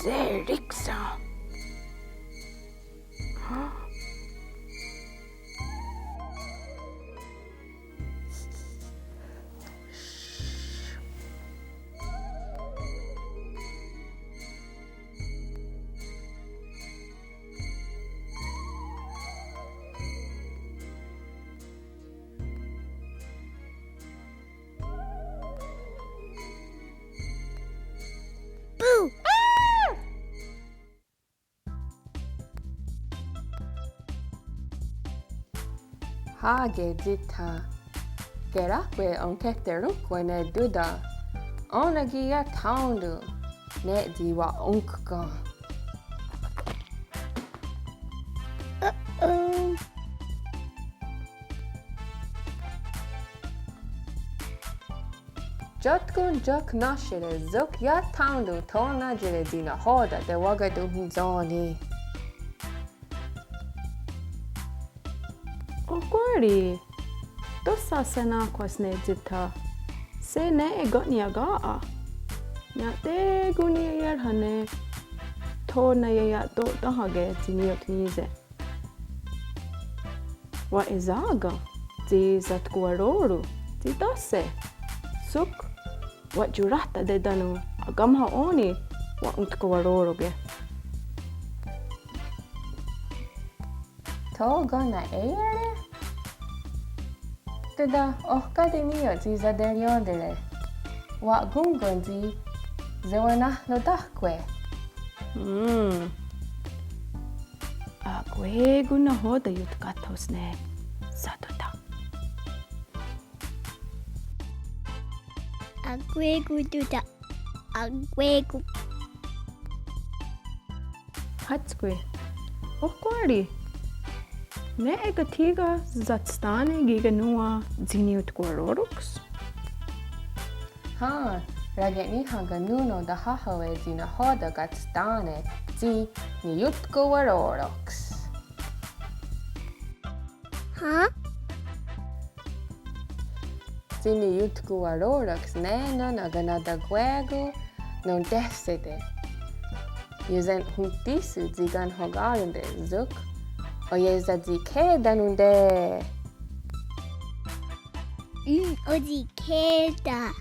Se riksa. Hage dita. Gerakwe on keterukwe ne duda. Onagia taundu. Ne diwa onkka. Uh-oh. Jotkun jok nashire zuk ya taundu tona jire dina hoda de wagadu hunzoni. Ohkwá, Tóta sena kwasne dita. Se ne egotnia gaa. Nya te guni yerhane. Tona ya Tóta hage tiniot nize. Wa izaga. Ti zatkuaroru. Ti tose. Suk. Wa jurata de danu. Agamha oni. Wa untkuaroruge. To gana eyere? Duda ohka de mio zi zaderiondere. Wa gungunzi zewana no dakwe. Akwe guna hoda yutkatosne. Satota. Agwegu duda. Agwegu. Hatskwe. Ohkwá. Ne egatiga zatstane giga nua ziniut guaroruks. Ha, rageni hanga nuno da hahawe zina hoda gatstane zi ni yutko waroroks. Huh? Zini yutko waroroks ne no naganada gwegu non desede. Yuzen huntisu zigan hogarinde zuk. Oye zazi ke danunde. Oji keda.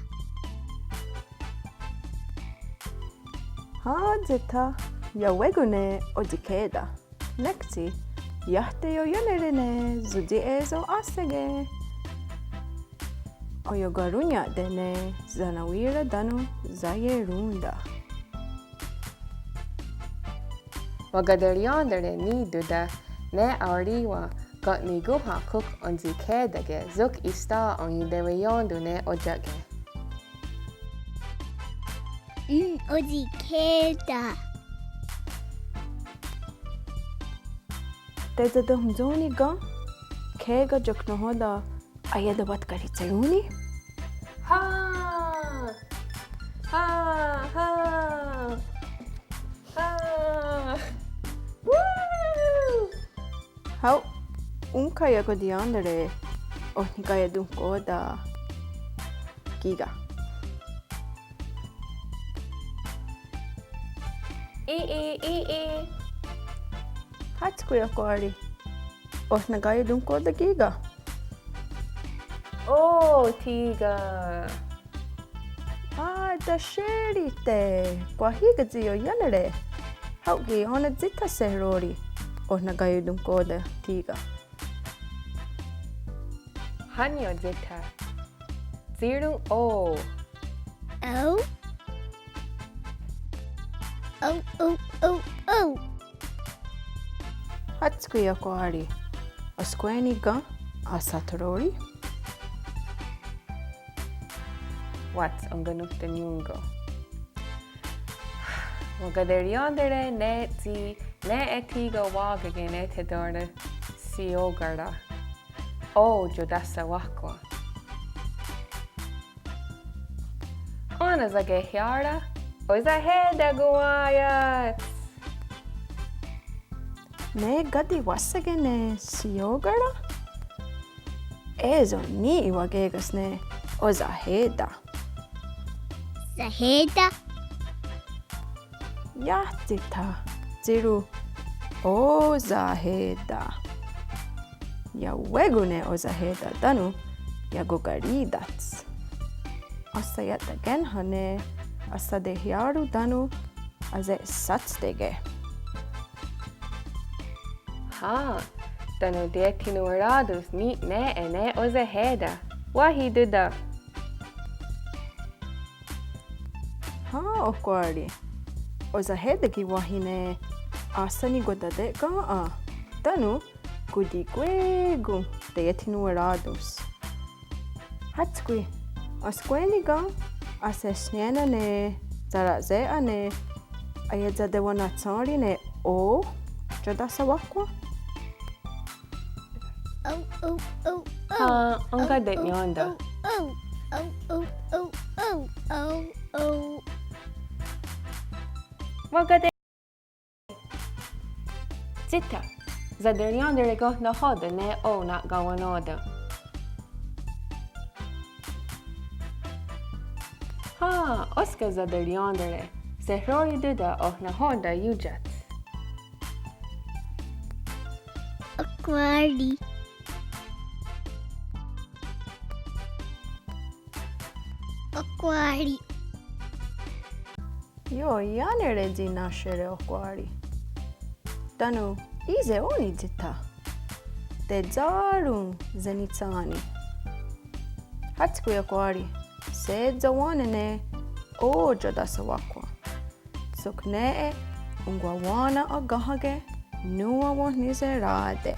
Ha zita ya wegune ojikeda. Nexi yahte yo yonerene zudi ezo asege. Oyo garunya dene zanawira danu zayerunda. Wagaderiondere ni duda ne auriwa got ni guha cook on zi kedage zuk ista on yuderiondu ne ojage. Oji keda. Teza da hunzoni ga kega jokno hoda ayeda bat kari tsayuni. Ha! Ha! Ha! Ha! Woo! Hau unkaya ko diandere ohnikaya dunko da giga. E. Hatskuya koari. Ohnikaya dunko da giga. Oh, tiga. Da sherite. Kwa higa ziyo yanere. Hau gi ona zita sehrori. Ohnikaya dunko da tiga. Hanyo zeta. Ziru o. Oh? Oh. Hatskuya koari. Oskweni ga asatorori. What's on ganukta nyungo? Wagaderiondere ne zi ne etiga wagagen etedorda siogarda. O jodasa wakwa. Ona zage hiara. Oza heda guayat. Ne gadi wasagene siogara? Ezo ni wagegas ne ozaheda. Zaheda? Jatita, ziru ozaheda. Ja wegune ozaheda danu, ja gogaridats. Assa jättägen hane, assa de hiaru danu, ase satstege. Ha, tanu detinu radus ni ne ene ozaheda. Wahi duda. Ha, ohkwari. Ozaheda ki wahine, assa ni godade gaa. Danu, kudikwegu, detinu radus. Hatskui, askweniga, ase snena ne, zarazea ne, ayedza wanatsari ne o, jadasa Ohkwá. Oh, oh, oh, Ha, onka det nyanda. oh, oh, oh, oh, oh, oh, oh. Wagade. Zita. Zader nyanda go na hoda ne o na gawanoda. Ha, oska zader nyanda. Sehrori duda oh na hoda yujat. Ohkwári. Ohkwári. Jo, janere zina shere ohkwari. Danu, ize oni zita. Te zarun zenitsani. Hatskui ohkwari. Se zawanene o jadasa Ohkwá. Soknee ungwawana agahage nuwa wanizerade.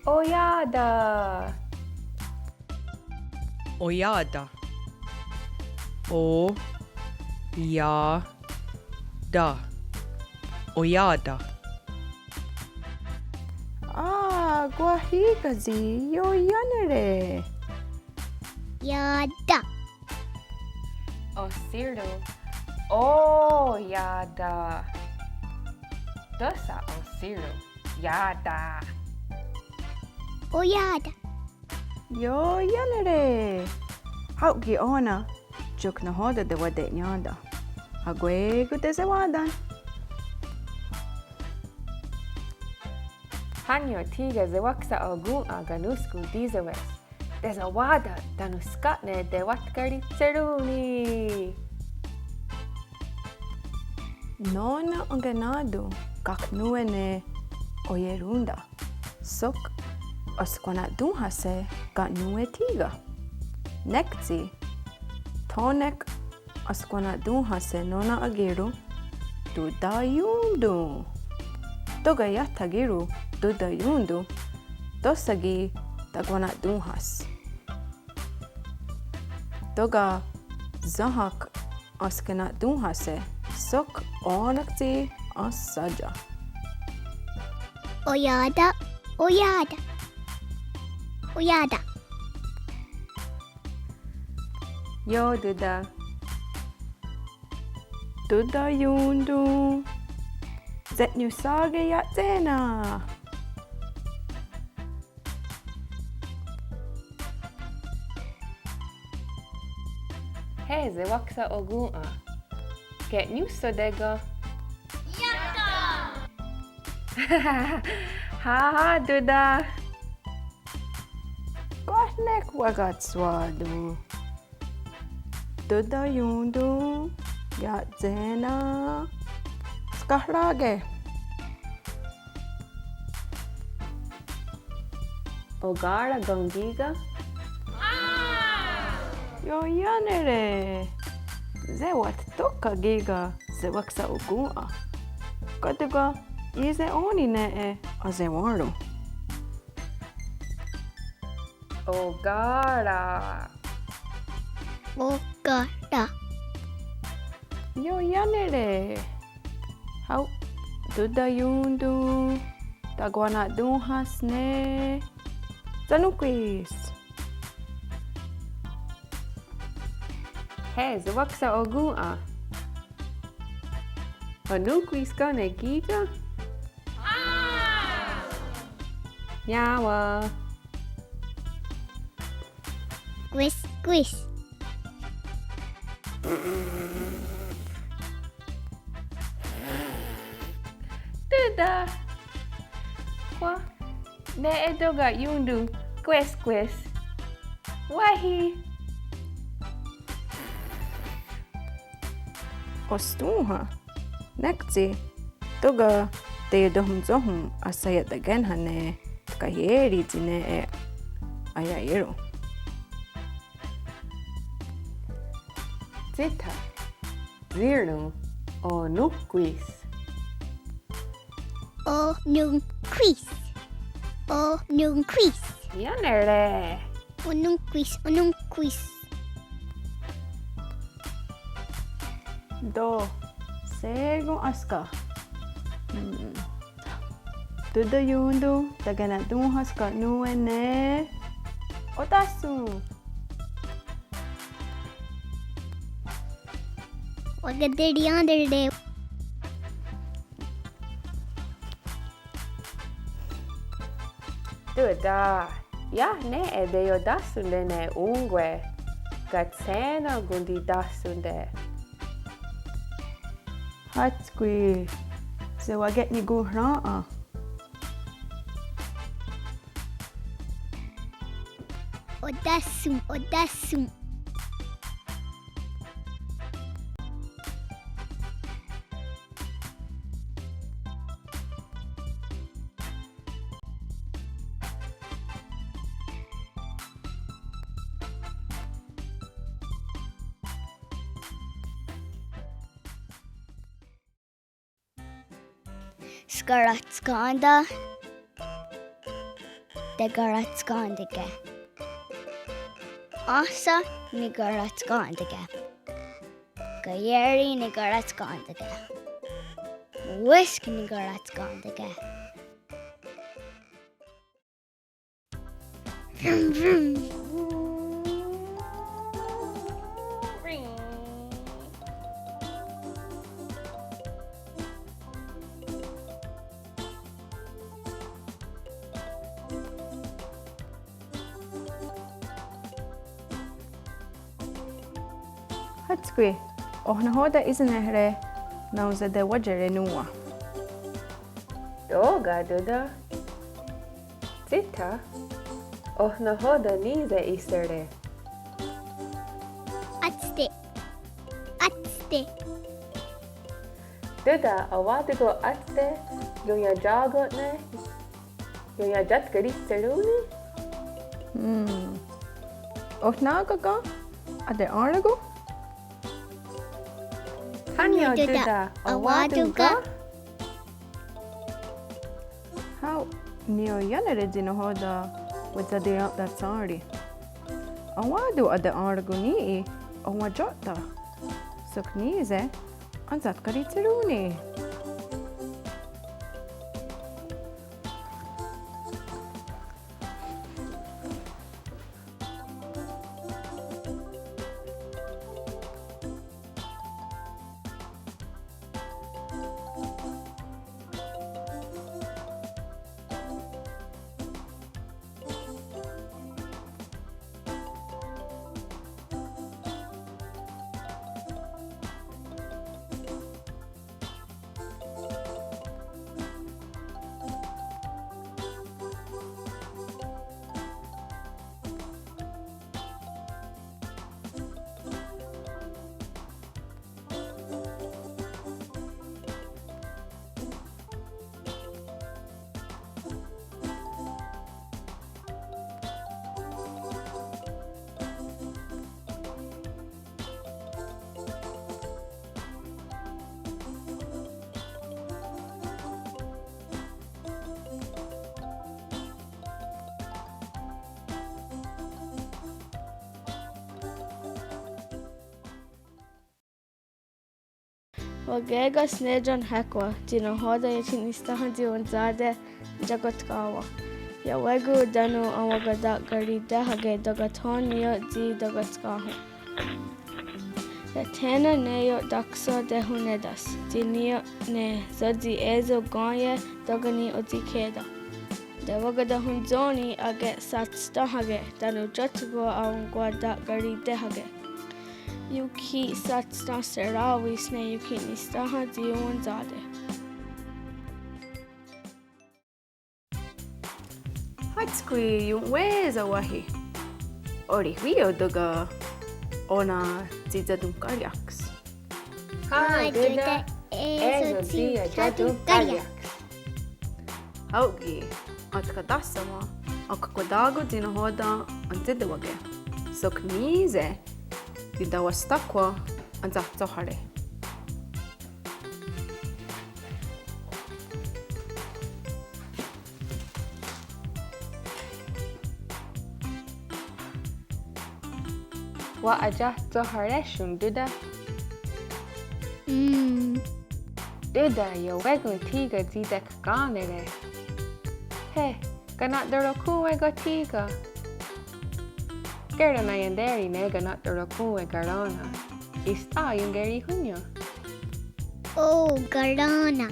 Oyada. Oyada. O ya da. Oyada. Ah, guahigazi, yo yanere. Yada. Osirdo. Oyada. Dosa osirdo. Yada. Oyada. Yo yanere. Hauki ona, juk na hoda de wade nyanda. Agwegu de zewadan. Hanyo tiga zewaksa ogu aganusku dizewes. Dezawada danuskatne de watkari tseruni. Nona ongenado, kaknuene oyerunda. Sok oskwana dunhase kanue tiga. Nekzi, tonek oskwana dunhase nona agiru, dudayundu. Toga yatagiru, dudayundu, dosagi tagwana dunhas. Toga zahak oskena dunhase, sok onakzi asaja. Oyada. Oyada. Oyada. Yo duda. Dudayundu. Zetnu sage yatzena. Hey zewaksa ogu a. Get nyuso dega. Ha duda. Kohnek wagatswadu. Dudayundu. Yatzena. Skahrage. Ogara gongiga. Yo yanere. Zewat toka giga zewaksa ogua. Katuga ize oni ne azewaru. Ogara. Ogara. Yo yanere. Hau dudayundu. Tagwana dunhas ne. Zanuquis. Hey zewaksa ogu a. Onuquis gone giga. Yawa. squish, squish. Tóta. Kwa. Ne edoga yundu. Quest quest. Wahi. Ostuha. Nekti. Toga te dohum zohum asaya dagen hane kayeri tine e ayayero. Zita. Zirnu. O nukquis. O nung quiz. O nung quiz. Yanere. O nung quiz. O nung quiz. Do. Sego aska. Tudo yundu dagana duhas ka nuene. Otasu. Wagadirianderde. Tóta. Ja, ne edeyo dasunde ne ungue. Gatsena gundi dasunde. Hatskui. Se waget ni guhraa. Odasum. Odasum. Skaratskanda. Degaratskandike. Asa nigaratskandike. Gayeri nigaratskandike. Whisk nigaratskandike. Vroom vroom. Hatskui. Ohna hoda iznehre nauza de wajere nuwa. Doga duda. Zita. Ohna hoda nize iserde. Atste. Atste. Duda awadigo atste. Yonya jagotne. Yonya jatkari seruni. Ohna gaga. Ade arlago. Hanyo duda awaduga. How neo yanere dino hoda with the day up that's already. Awadu ade arlago ni awajota. Suknize anzat karitiruni. Wagega snejan hekwa, dino hoda yatin istahandi unzade jagatkawa. Ya wegu danu awagada gari dehage dagaton yo di dagatkahu. Ya tena neyo dakso dehunedas, dinio ne zodi ezo ganye dogani odikeda. De wagada hunzoni age satstahage danu jotugo Ohkwá da gari dehage. Yuki satsta serawi sne yuki nistaha diwan zade. Hatskui yung weza wahi. Ori huio doga ona zizadun karyaks. Ha duda ezo dia jadu karyak. Haugi at kadasama akakadago dinahoda an zidawage. Sok nize didawastakwa an zahare. Wa aja zohareshun duda. Duda yo wegun tiga zidek ganere. He, ganat dorokuwe go tiga. Gerda na yanderi ne ganat dorokuwe garana. Ista yung geri hunyo. Oh, garana.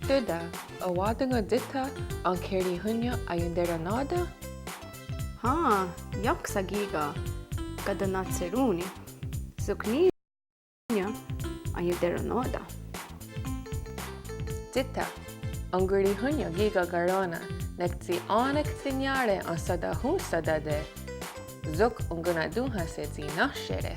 Duda, awada go dita ang keri hunyo ayundera nada. Ha, yak sagiga kadanat seruni. Sukni ayudera noda. Dita, ang geri hunyo giga garana. Nekti anek sinyare ang sada hun sada de. Zuk ang ganadunha se zi nashere.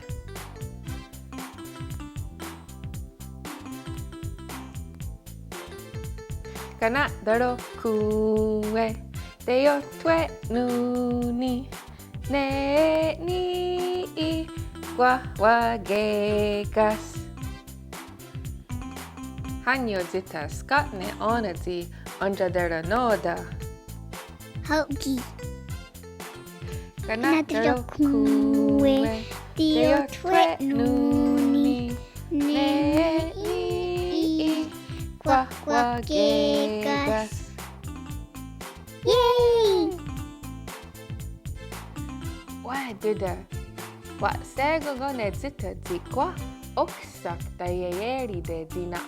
Kana daro kuwe deyo twe nuni ne ni I wa gegas. Hanyo zita skatne ona zi anja dera noda. Hauki. Kana daro kuwe deyo twe nuni ne ni wa gegas. Yay! Wa duda. Wa sego go ne zita zi kwa oksak da yeyeri de zi na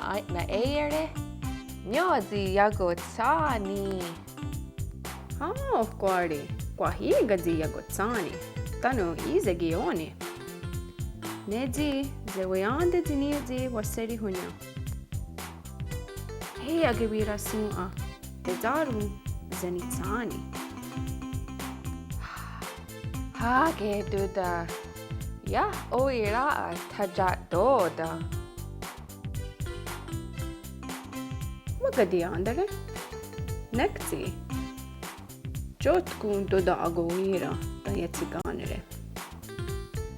eyere. Nyo zi yago tsani. Ha, Ohkwári, kwa higa zi yagotsani. Tanu ize gioni. Neji zewayande zinio zi waseri hunyo. Hey agewira sua. Tezaru zenitsani. Hage duda. Ya oira tajat doda. Magadi andere. Nekti. Jotkun doda agowira da yetsiganere.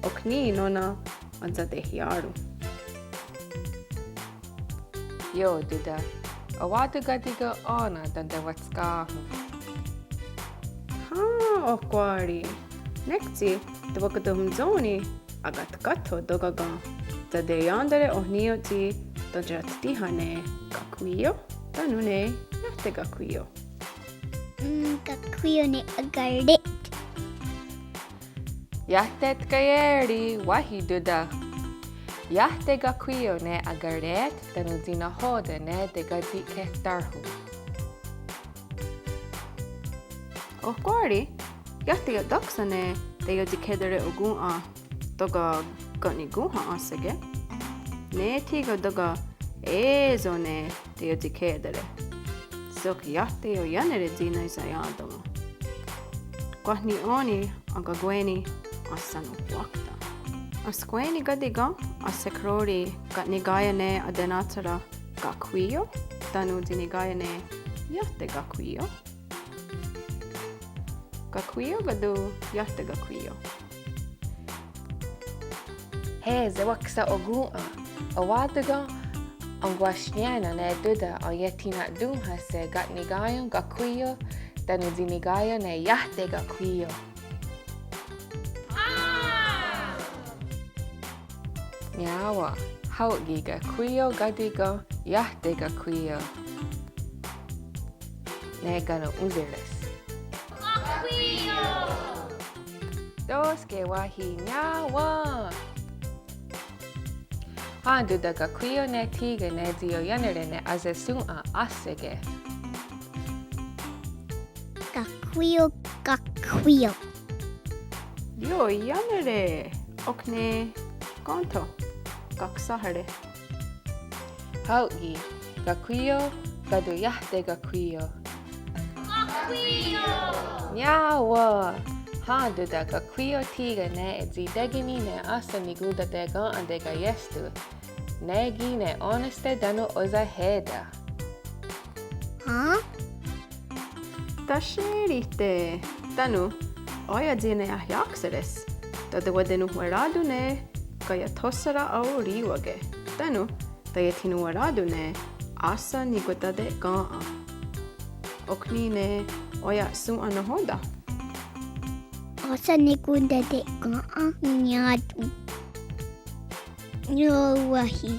Okni nona anzadehiaru. Yo duda. Awadu gadiga ona danda watskahu. Ha, Ohkwári. Nekti, tawakadumzoni agat katho dogaga. Tade yandere ohnio ti dojratihane kakuyo. Tanune yate kakuyo. Kakuyo ne agarit. Yahtet gayeri wahi duda. Yahte gakuyo ne agaret danu zina hode ne de gadi kehtarhu. Ohkwári, yate yodaksane te yodikedere ogun a doga gani guha asege. Ne tiga doga ezo ne te yodikedere. Zok yate yo yanere zina isayadama. Kwahni oni agagweni asanu wakta. Askweni gadiga asekrori gatnigaya ne adenatara gakuyo. Tanu dinigaya ne yate gakuyo. Gakuyo gadu yate gakuyo. He zawaksa ogua. Awadaga ang gwashnyana ne duda o yetina dunha se gatnigayon gakuyo danu dinigaya ne yahte gakuyo. Nyawa, haugi gakuyo gadiga yahte gakuyo. Ne gano uziris. Dos que wahi nyawa. Handu da gakuyo ne tiga ne dio yanere ne azesun a asege. Gakwio, gakwio. Yo, yanere. Okne. Gonto. Gaksahare. Haugi, gakuyo, gadu yahte gakuyo. Nyawa, ha duda gakuyo tiga ne zidegini ne asa niguda dega andega yestu. Negi ne honeste danu oza heda. Huh? Tasherite. Tanu. Oya dine ahjakseres. Tada wadenu hueradu ne. Kaya tosara au riwage. Tanu. Daya tinu waradu ne. Asa niguda de gaa. Okni ne. Oya su anahoda. Asa nigunda de gaa nyadu. Nyowahi.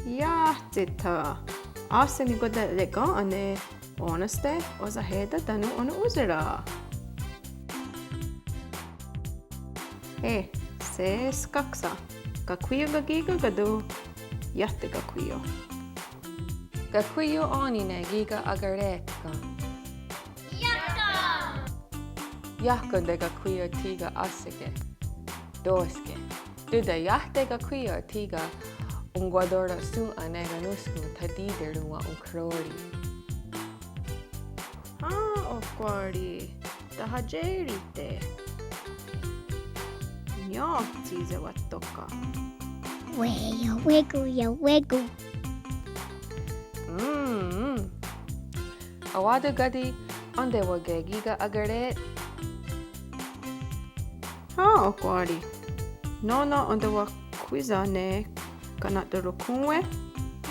Jahtita. Asa niguda de gaa ne. Honeste oza heda danu onu uzera. He, se skaksa. Gakuyo gagiga gadu. Yahte gakuyo. Gakuyo oni ne giga agaretka. Yahko de gakuyo tiga asige. Doske. Duda yahte gakuyo tiga ungwadora su anega nusku tadiderua ukrori. Ohkwari. Tahajerite. Nyo tize watoka. Weya wiggle, ya wiggle. Awadu gadi ande wage giga agaret. Ohkwari. No onde wa quiza ne kana dorukunwe.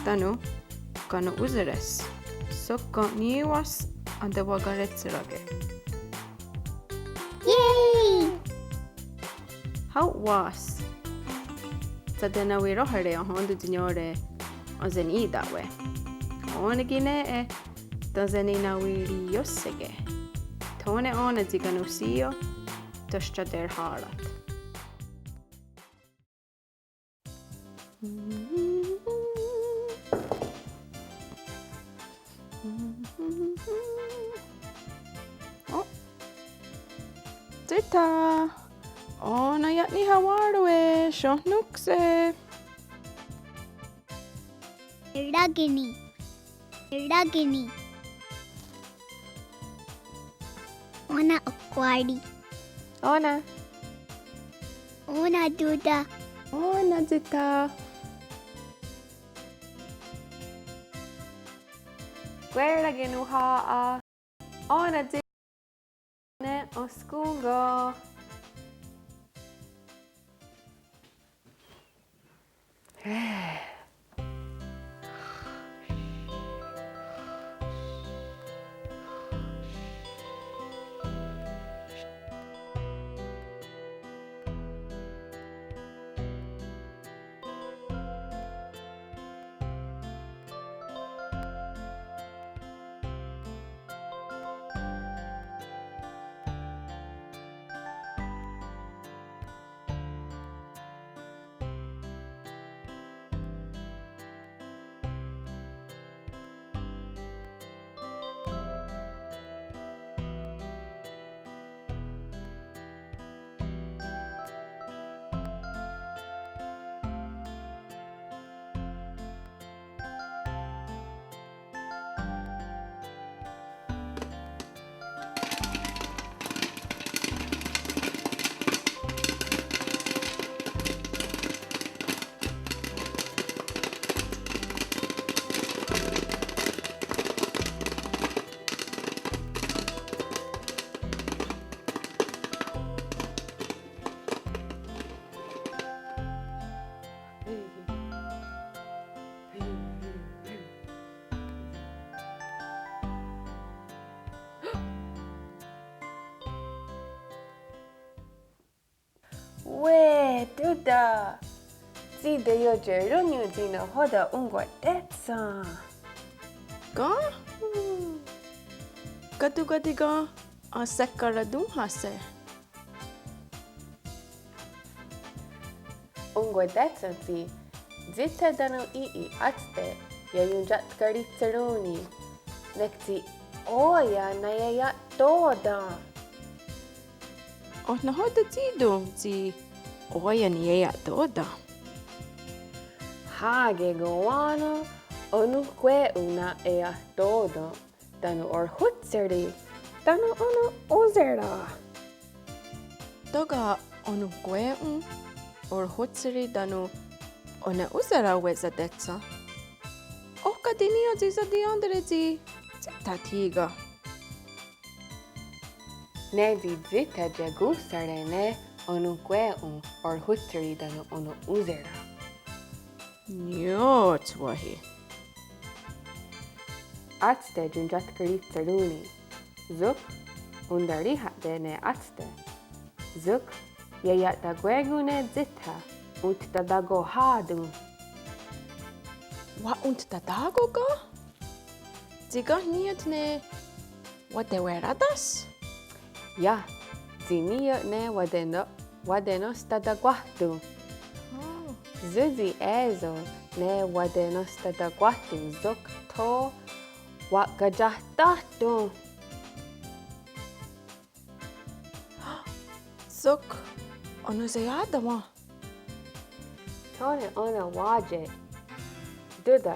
Tanu kana uzeres. Sokka niwas ande wa garetsirage. Yay! How was? Tadena we rohare a hondu dignore ozen I that way. Onegine e dozeni na wiri yossege. Tone ona ziganusio toshta der harat. Oh. Zita. Ona yatni hawarwe shohnukse. Ragini. Ragini. Ona Ohkwari. Ona. Ona Duda. Ona Zita. Guerra genuha. Ona di ne oskungo. We duda. Zide yo jerunyu dina hoda ungwa detsa. Ga? Gatu gadiga a sekkara dumhase. Ungwa detsa zi. Zite danu ii atste. Ya yunjat garit saruni. Nekti Oya na ya Tóta. O na hoda zido zi oya ni ya Tóta. Hage goana Ohkwá una Tóta. Danu hutseri. Danu uzera. Doga Ohkwá hutseri danu ona uzera weza detsa. Ohka dinio zi za di andere zi zita tiga. Ne di zita jagusare ne Ohkwá hutseri danu uzera. Nyo twahi. Atste junjat karitseruni. Zuk undari hatte ne atste. Zuk yayat da gwegune zita und da dago hadu. Wa und da dago ga? Ziga niet ne wa de weradas? Ja, ziniyo ne wadenos da daguahtu. Zuzi ezo ne wadenos da daguahtu. Zuk to wa gajahtatu. Zuk ono zayada wa. Tone ona waje. Duda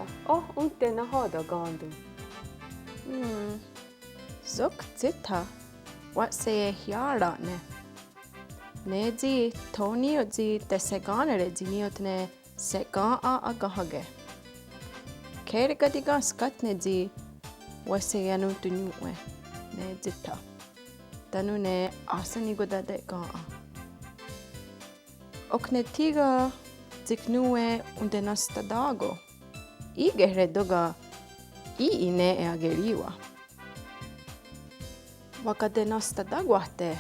unte na hoda gandu. Zuk zita wa se hiara ne. Ne zi toni o zi te seganere zi niot ne segan a gahage. Kere gadiga skatne zi wa se yanu tunyue ne zita. Danu ne asani goda de ga a. Okne tiga ziknue unde nasta dago. Igere doga I ne ageriwa. Wakade nasta daguate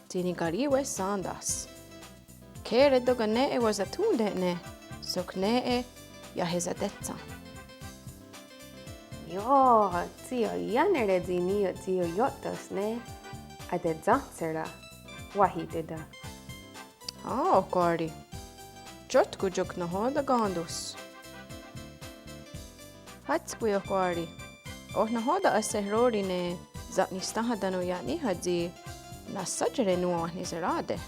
tini gariwe sandas. Kere doga ne wazatunde ne sok ne ya hezadetsa. Jo, zio janere ziniyo zio yotos ne. Ade zansera. Wahi dida. Kari. Jotku jok na hoda gandus. Hatskui Ohkwá. Na hoda asehrori ne zatni stahadanu ya ni hadzi na sajere nuo ni zerade.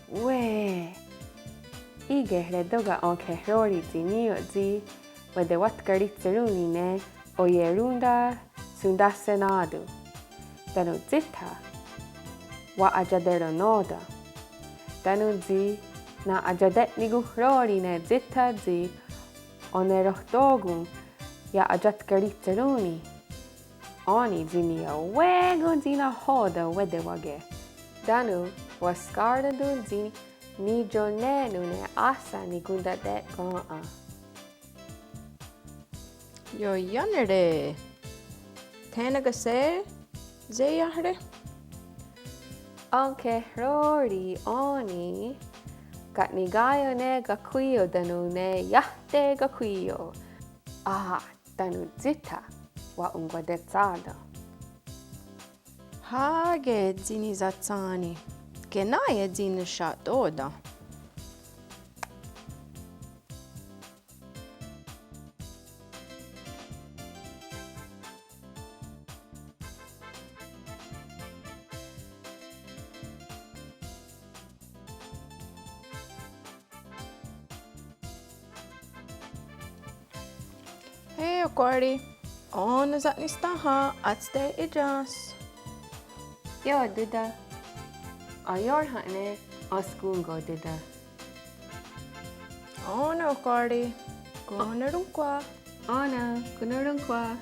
We. Igere doga onkehrori ziniyo zi wade watkaritseruni ne oyerunda sundasenadu. Danu zita wa ajadero noda. Danu zi na ajadet niguhrori ne zita zi onerohtogun ya ajat karitseruni. Oni zinia wego zina hoda wedewage. Danu waskardu zi ni jonenu ne asa ni gundadet gaa. Yo yanere. Tenaga se zeyahre. Onkehrori oni Katnigayo ne gakuyo danu ne yahte gakuyo. Danu zita wa ungwadetsada. Hage zini zatsani. Kenaye zini shatoda. Hey Ohkwá. On zatni staha atste ijas. Jo dida. Ayor hane askungo dida. Ona Ohkwá. Gonerukwa. Ana kunurungwa.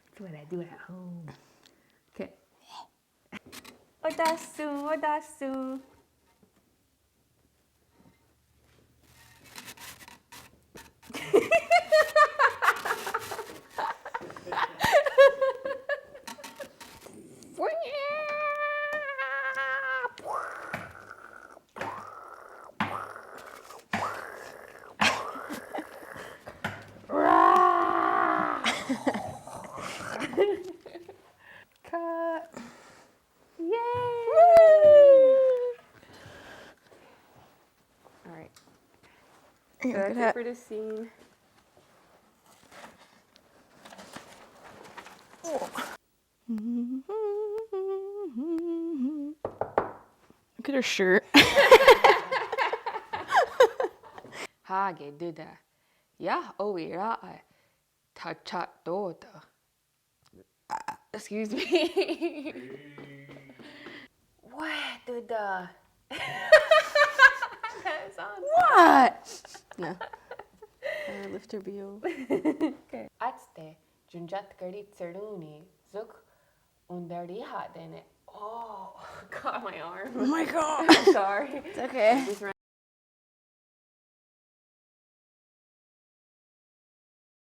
That's what I do at home. Okay. Odasu, odasu. Cut. Yay! All right. So that's it for this scene. Look at her shirt. Hage duda. Ja, oira. Tacha Tóta. Excuse me. What duda? What? No. Lift her bio. Okay. Atste, junjat garit ceruni, zuk undariha dene. Oh, got my arm. Oh my god. Sorry. It's okay. Just ran